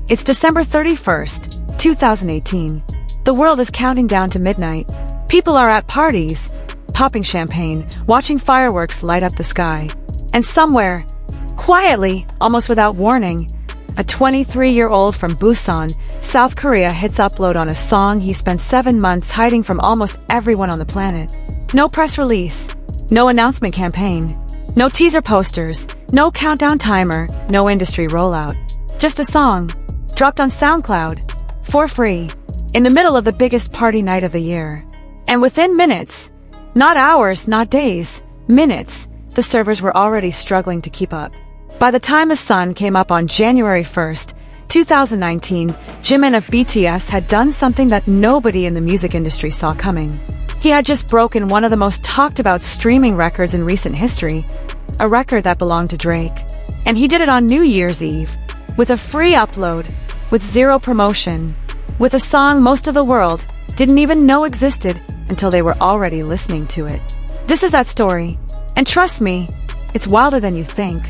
It's December 31st, 2018. The world is counting down to midnight. People are at parties, popping champagne, watching fireworks light up the sky. And somewhere, quietly, almost without warning, a 23-year-old from Busan, South Korea hits upload on a song he spent 7 months hiding from almost everyone on the planet. No press release, no announcement campaign, no teaser posters, no countdown timer, no industry rollout. Just a song, dropped on SoundCloud, for free, in the middle of the biggest party night of the year. And within minutes, not hours, not days, minutes, the servers were already struggling to keep up. By the time the sun came up on January 1st, 2019, Jimin of BTS had done something that nobody in the music industry saw coming. He had just broken one of the most talked about streaming records in recent history, a record that belonged to Drake. And he did it on New Year's Eve, with a free upload, with zero promotion, with a song most of the world didn't even know existed until they were already listening to it. This is that story, and trust me, it's wilder than you think.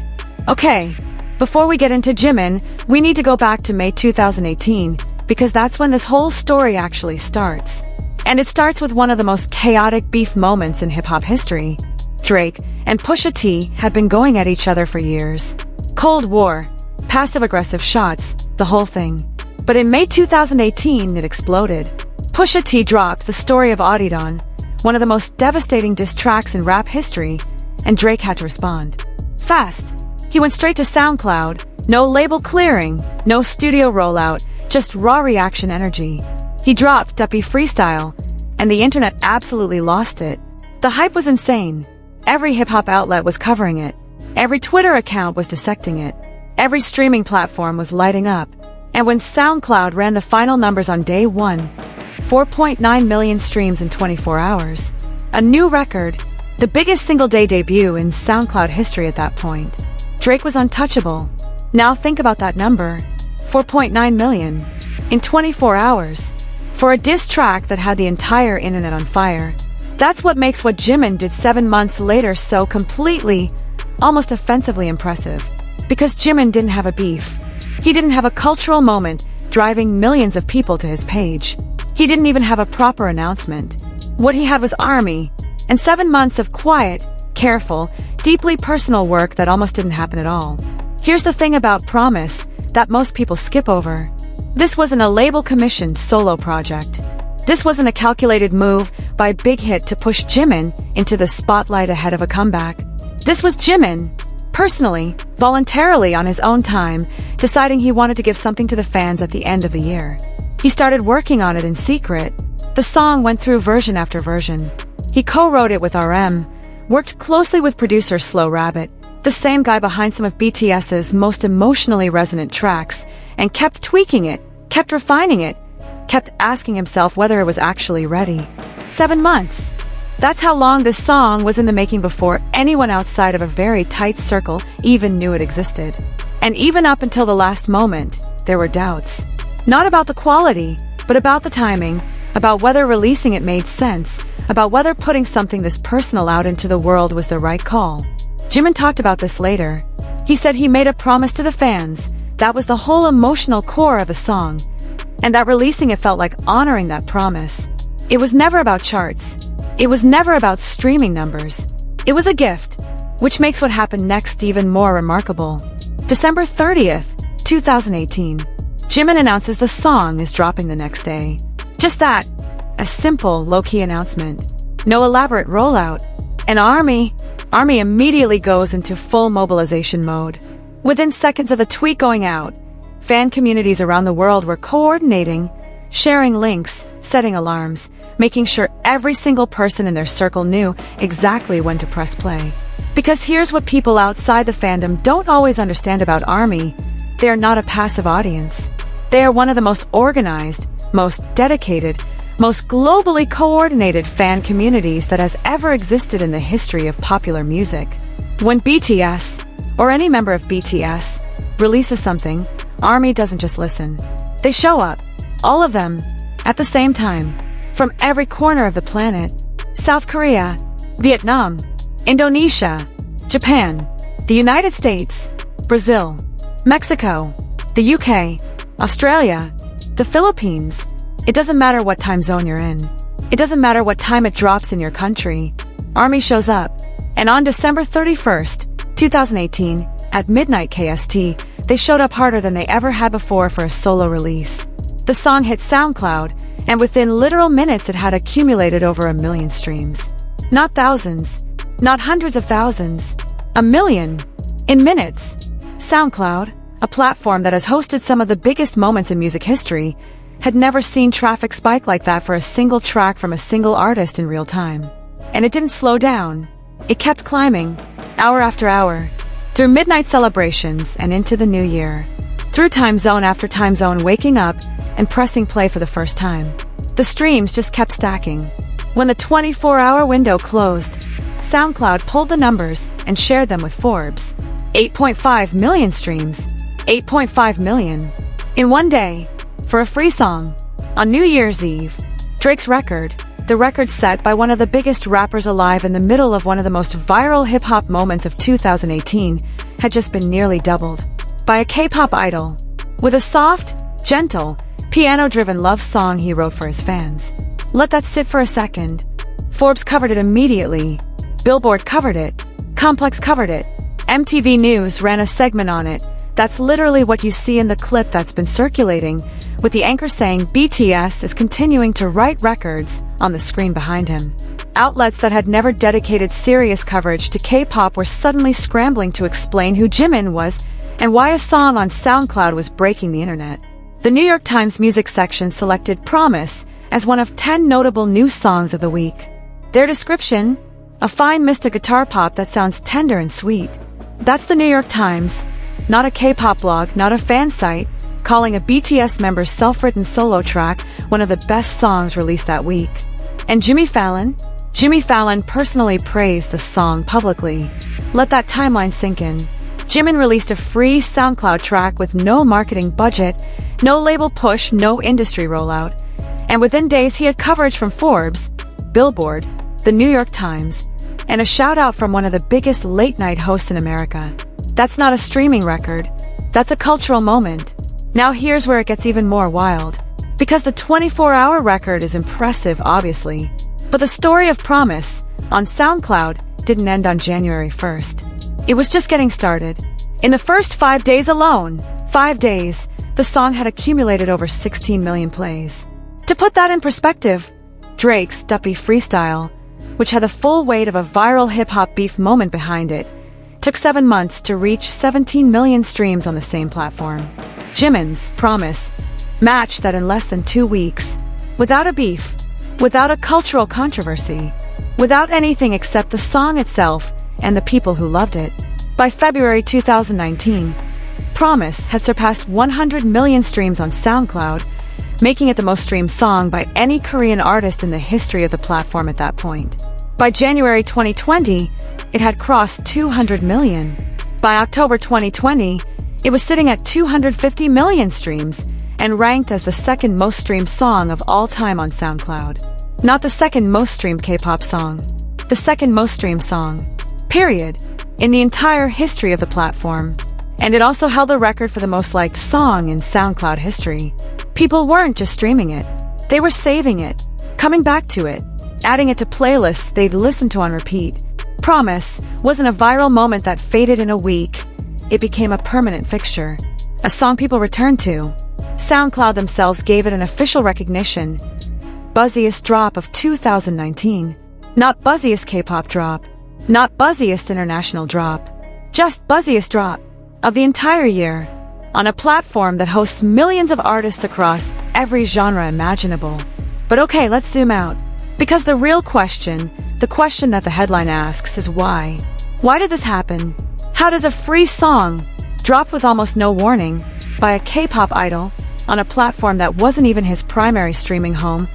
Okay, before we get into Jimin, we need to go back to May 2018, because that's when this whole story actually starts. And it starts with one of the most chaotic beef moments in hip-hop history. Drake and Pusha T had been going at each other for years. Cold War, passive-aggressive shots, the whole thing. But in May 2018, it exploded. Pusha T dropped The Story of Audidon, one of the most devastating diss tracks in rap history, and Drake had to respond. Fast. He went straight to SoundCloud, no label clearing, no studio rollout, just raw reaction energy. He dropped Duppy Freestyle, and the internet absolutely lost it. The hype was insane. Every hip-hop outlet was covering it. Every Twitter account was dissecting it. Every streaming platform was lighting up. And when SoundCloud ran the final numbers on day one, 4.9 million streams in 24 hours. A new record, the biggest single-day debut in SoundCloud history at that point. Drake was untouchable. Now think about that number, 4.9 million, in 24 hours. For a diss track that had the entire internet on fire. That's what makes what Jimin did 7 months later so completely, almost offensively impressive. Because Jimin didn't have a beef. He didn't have a cultural moment driving millions of people to his page. He didn't even have a proper announcement. What he had was ARMY, and 7 months of quiet, careful, deeply personal work that almost didn't happen at all. Here's the thing about Promise that most people skip over. This wasn't a label-commissioned solo project. This wasn't a calculated move by Big Hit to push Jimin into the spotlight ahead of a comeback. This was Jimin, personally, voluntarily on his own time, deciding he wanted to give something to the fans at the end of the year. He started working on it in secret. The song went through version after version. He co-wrote it with RM, worked closely with producer Slow Rabbit, the same guy behind some of BTS's most emotionally resonant tracks, and kept tweaking it, kept refining it, kept asking himself whether it was actually ready. 7 months. That's how long this song was in the making before anyone outside of a very tight circle even knew it existed. And even up until the last moment, there were doubts. Not about the quality, but about the timing, about whether releasing it made sense, about whether putting something this personal out into the world was the right call. Jimin talked about this later. He said he made a promise to the fans. That was the whole emotional core of the song. And that releasing it felt like honoring that promise. It was never about charts. It was never about streaming numbers. It was a gift, which makes what happened next even more remarkable. December 30th, 2018. Jimin announces the song is dropping the next day. Just that, a simple, low-key announcement. No elaborate rollout. And ARMY immediately goes into full mobilization mode. Within seconds of the tweet going out, fan communities around the world were coordinating, sharing links, setting alarms, making sure every single person in their circle knew exactly when to press play. Because here's what people outside the fandom don't always understand about ARMY. They are not a passive audience. They are one of the most organized, most dedicated, most globally coordinated fan communities that has ever existed in the history of popular music. When BTS, or any member of BTS, releases something, ARMY doesn't just listen. They show up, all of them, at the same time, from every corner of the planet. South Korea, Vietnam, Indonesia, Japan, the United States, Brazil, Mexico, the UK, Australia, the Philippines. It doesn't matter what time zone you're in. It doesn't matter what time it drops in your country. ARMY shows up. And on December 31st, 2018, at midnight KST, they showed up harder than they ever had before for a solo release. The song hit SoundCloud, and within literal minutes it had accumulated over 1 million streams. Not thousands, not hundreds of thousands, 1 million. In minutes. SoundCloud, a platform that has hosted some of the biggest moments in music history, had never seen traffic spike like that for a single track from a single artist in real time. And it didn't slow down. It kept climbing, hour after hour, through midnight celebrations and into the new year, through time zone after time zone, waking up and pressing play for the first time. The streams just kept stacking. When the 24-hour window closed, SoundCloud pulled the numbers and shared them with Forbes. 8.5 million streams. 8.5 million. In one day, for a free song. On New Year's Eve, Drake's record, the record set by one of the biggest rappers alive in the middle of one of the most viral hip-hop moments of 2018, had just been nearly doubled by a K-pop idol, with a soft, gentle, piano-driven love song he wrote for his fans. Let that sit for a second. Forbes covered it immediately. Billboard covered it. Complex covered it. MTV News ran a segment on it. That's literally what you see in the clip that's been circulating, with the anchor saying BTS is continuing to write records on the screen behind him. Outlets that had never dedicated serious coverage to K-pop were suddenly scrambling to explain who Jimin was and why a song on SoundCloud was breaking the internet. The New York Times music section selected Promise as one of 10 notable new songs of the week. Their description? A fine mystic guitar pop that sounds tender and sweet. That's the New York Times, not a K-pop blog, not a fan site, calling a BTS member's self-written solo track one of the best songs released that week. And Jimmy Fallon personally praised the song publicly. Let that timeline sink in. Jimin released a free SoundCloud track with no marketing budget, no label push, no industry rollout. And within days he had coverage from Forbes, Billboard, the New York Times, and a shout-out from one of the biggest late-night hosts in America. That's not a streaming record. That's a cultural moment. Now here's where it gets even more wild. Because the 24-hour record is impressive, obviously. But the story of Promise on SoundCloud didn't end on January 1st. It was just getting started. In the first 5 days alone, 5 days, the song had accumulated over 16 million plays. To put that in perspective, Drake's Duppy Freestyle, which had the full weight of a viral hip-hop beef moment behind it, took 7 months to reach 17 million streams on the same platform. Jimin's Promise matched that in less than 2 weeks, without a beef, without a cultural controversy, without anything except the song itself and the people who loved it. By February 2019, Promise had surpassed 100 million streams on SoundCloud, making it the most streamed song by any Korean artist in the history of the platform at that point. By January 2020, it had crossed 200 million. By October 2020, it was sitting at 250 million streams and ranked as the second most streamed song of all time on SoundCloud. Not the second most streamed K-pop song. The second most streamed song. Period. In the entire history of the platform. And it also held the record for the most liked song in SoundCloud history. People weren't just streaming it. They were saving it, coming back to it, adding it to playlists they'd listen to on repeat. Promise wasn't a viral moment that faded in a week. It became a permanent fixture. A song people returned to. SoundCloud themselves gave it an official recognition. Buzziest drop of 2019. Not buzziest K-pop drop. Not buzziest international drop. Just buzziest drop of the entire year. On a platform that hosts millions of artists across every genre imaginable. But okay, let's zoom out. Because the real question, the question that the headline asks, is why? Why did this happen? How does a free song, dropped with almost no warning, by a K-pop idol, on a platform that wasn't even his primary streaming home,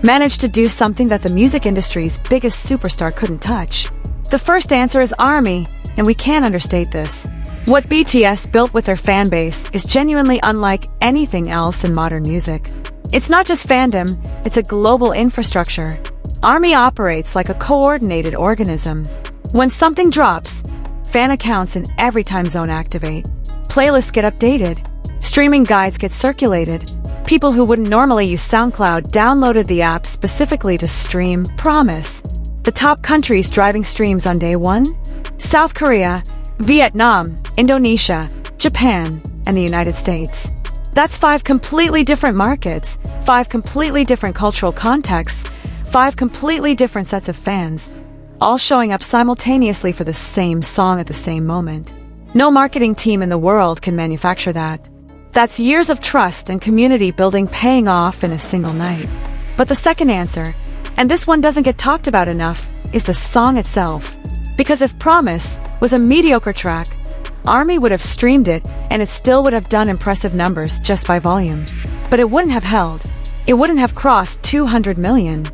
manage to do something that the music industry's biggest superstar couldn't touch? The first answer is ARMY, and we can't understate this. What BTS built with their fanbase is genuinely unlike anything else in modern music. It's not just fandom, it's a global infrastructure. ARMY operates like a coordinated organism. When something drops, fan accounts in every time zone activate. Playlists get updated. Streaming guides get circulated. People who wouldn't normally use SoundCloud downloaded the app specifically to stream Promise. The top countries driving streams on day 1? South Korea, Vietnam, Indonesia, Japan, and the United States. That's 5 completely different markets, 5 completely different cultural contexts, 5 completely different sets of fans, all showing up simultaneously for the same song at the same moment. No marketing team in the world can manufacture that. That's years of trust and community building paying off in a single night. But the second answer, and this one doesn't get talked about enough, is the song itself. Because if Promise was a mediocre track, ARMY would have streamed it and it still would have done impressive numbers just by volume. But it wouldn't have held. It wouldn't have crossed 200 million.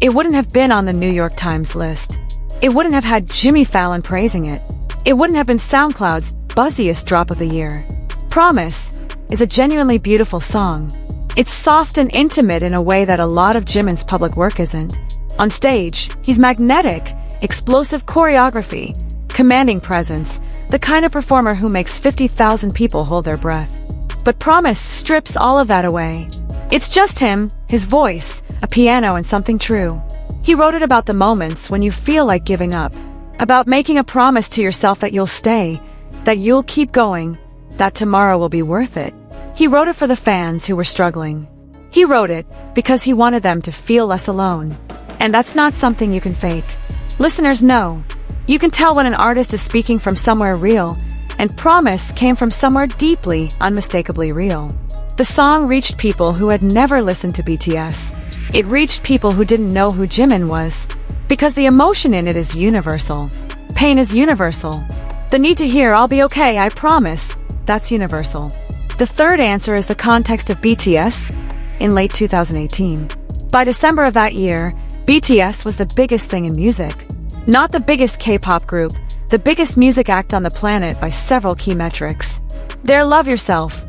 It wouldn't have been on the New York Times list. It wouldn't have had Jimmy Fallon praising it. It wouldn't have been SoundCloud's buzziest drop of the year. Promise is a genuinely beautiful song. It's soft and intimate in a way that a lot of Jimin's public work isn't. On stage, he's magnetic, explosive choreography, commanding presence, the kind of performer who makes 50,000 people hold their breath. But Promise strips all of that away. It's just him, his voice, a piano, and something true. He wrote it about the moments when you feel like giving up, about making a promise to yourself that you'll stay, that you'll keep going, that tomorrow will be worth it. He wrote it for the fans who were struggling. He wrote it because he wanted them to feel less alone. And that's not something you can fake. Listeners know. You can tell when an artist is speaking from somewhere real, and Promise came from somewhere deeply, unmistakably real. The song reached people who had never listened to BTS. It reached people who didn't know who Jimin was. Because the emotion in it is universal. Pain is universal. The need to hear "I'll be okay, I promise," that's universal. The third answer is the context of BTS in late 2018. By December of that year, BTS was the biggest thing in music. Not the biggest K-pop group, the biggest music act on the planet by several key metrics. Their Love Yourself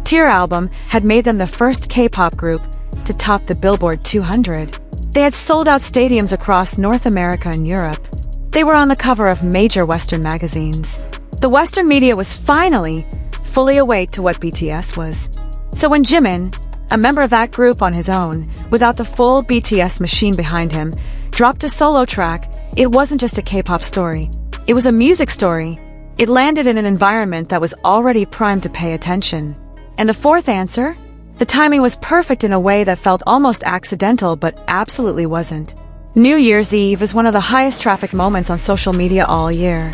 Tear album had made them the first K-pop group to top the Billboard 200. They had sold out stadiums across North America and Europe. They were on the cover of major Western magazines. The Western media was finally fully awake to what BTS was. So when Jimin, a member of that group on his own, without the full BTS machine behind him, dropped a solo track, it wasn't just a K-pop story. It was a music story. It landed in an environment that was already primed to pay attention. And the fourth answer? The timing was perfect in a way that felt almost accidental but absolutely wasn't. New Year's Eve is one of the highest traffic moments on social media all year.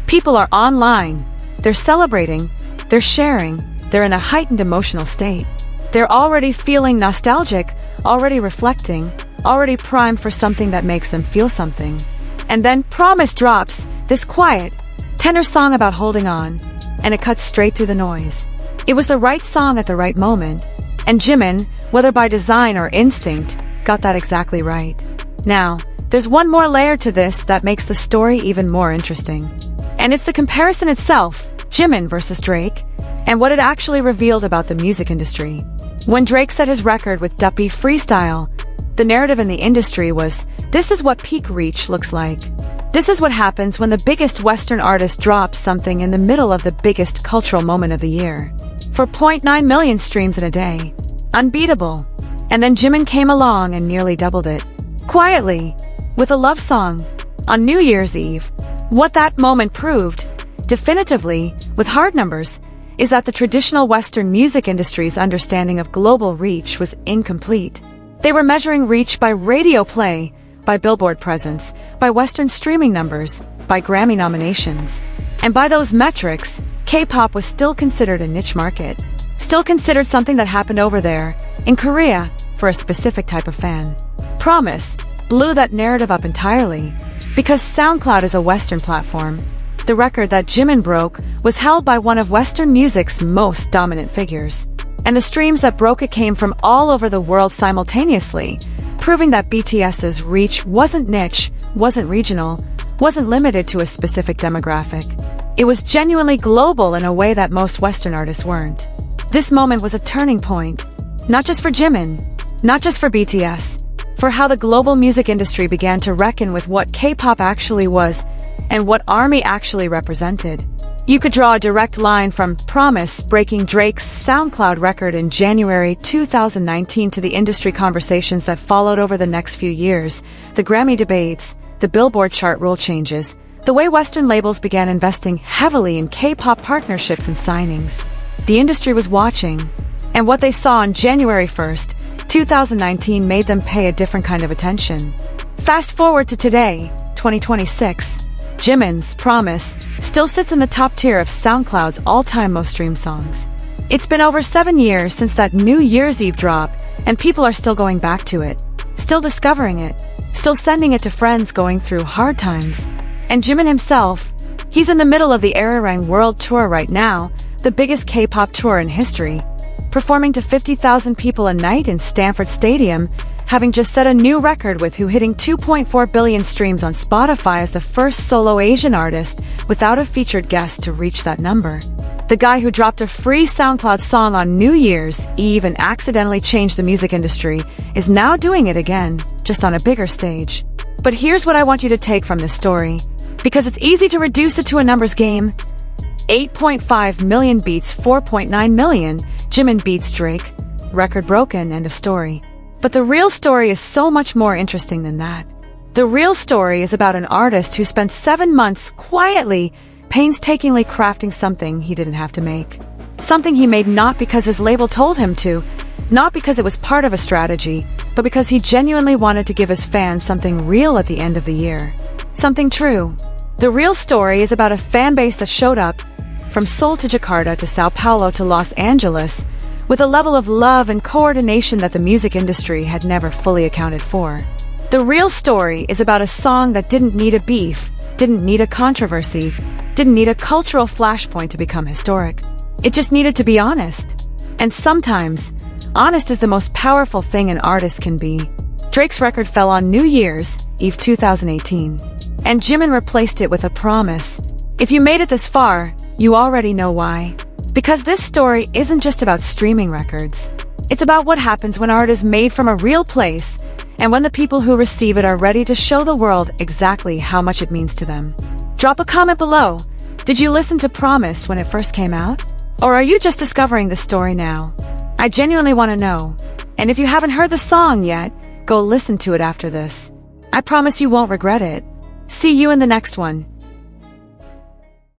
People are online. They're celebrating. They're sharing. They're in a heightened emotional state. They're already feeling nostalgic, already reflecting, already primed for something that makes them feel something. And then Promise drops, this quiet, tender song about holding on, and it cuts straight through the noise. It was the right song at the right moment, and Jimin, whether by design or instinct, got that exactly right. Now, there's one more layer to this that makes the story even more interesting. And it's the comparison itself, Jimin versus Drake, and what it actually revealed about the music industry. When Drake set his record with Duppy Freestyle, the narrative in the industry was, this is what peak reach looks like. This is what happens when the biggest Western artist drops something in the middle of the biggest cultural moment of the year. 4.9 million streams in a day. Unbeatable. And then Jimin came along and nearly doubled it. Quietly, with a love song, on New Year's Eve. What that moment proved, definitively, with hard numbers, is that the traditional Western music industry's understanding of global reach was incomplete. They were measuring reach by radio play, by Billboard presence, by Western streaming numbers, by Grammy nominations. And by those metrics, K-pop was still considered a niche market. Still considered something that happened over there, in Korea, for a specific type of fan. Promise blew that narrative up entirely. Because SoundCloud is a Western platform, the record that Jimin broke was held by one of Western music's most dominant figures. And the streams that broke it came from all over the world simultaneously, proving that BTS's reach wasn't niche, wasn't regional, wasn't limited to a specific demographic. It was genuinely global in a way that most Western artists weren't. This moment was a turning point, not just for Jimin, not just for BTS, for how the global music industry began to reckon with what K-pop actually was and what ARMY actually represented. You could draw a direct line from Promise breaking Drake's SoundCloud record in January 2019 to the industry conversations that followed over the next few years, the Grammy debates, the Billboard chart rule changes, the way Western labels began investing heavily in K-pop partnerships and signings. The industry was watching, and what they saw on January 1st, 2019 made them pay a different kind of attention. Fast forward to today, 2026. Jimin's Promise still sits in the top tier of SoundCloud's all-time most streamed songs. It's been over 7 years since that New Year's Eve drop, and people are still going back to it, still discovering it, still sending it to friends going through hard times. And Jimin himself, he's in the middle of the Arirang World Tour right now, the biggest K-pop tour in history, performing to 50,000 people a night in Stanford Stadium, having just set a new record with Who hitting 2.4 billion streams on Spotify as the first solo Asian artist without a featured guest to reach that number. The guy who dropped a free SoundCloud song on New Year's Eve and accidentally changed the music industry is now doing it again, just on a bigger stage. But here's what I want you to take from this story, because it's easy to reduce it to a numbers game. 8.5 million beats 4.9 million, Jimin beats Drake. Record broken, end of story. But the real story is so much more interesting than that. The real story is about an artist who spent 7 months quietly, painstakingly crafting something he didn't have to make. Something he made not because his label told him to, not because it was part of a strategy, but because he genuinely wanted to give his fans something real at the end of the year. Something true. The real story is about a fan base that showed up, from Seoul to Jakarta to Sao Paulo to Los Angeles, with a level of love and coordination that the music industry had never fully accounted for. The real story is about a song that didn't need a beef, didn't need a controversy, didn't need a cultural flashpoint to become historic. It just needed to be honest. And sometimes, honest is the most powerful thing an artist can be. Drake's record fell on New Year's Eve 2018, and Jimin replaced it with a promise. If you made it this far, you already know why. Because this story isn't just about streaming records. It's about what happens when art is made from a real place, and when the people who receive it are ready to show the world exactly how much it means to them. Drop a comment below. Did you listen to Promise when it first came out? Or are you just discovering the story now? I genuinely want to know. And if you haven't heard the song yet, go listen to it after this. I promise you won't regret it. See you in the next one.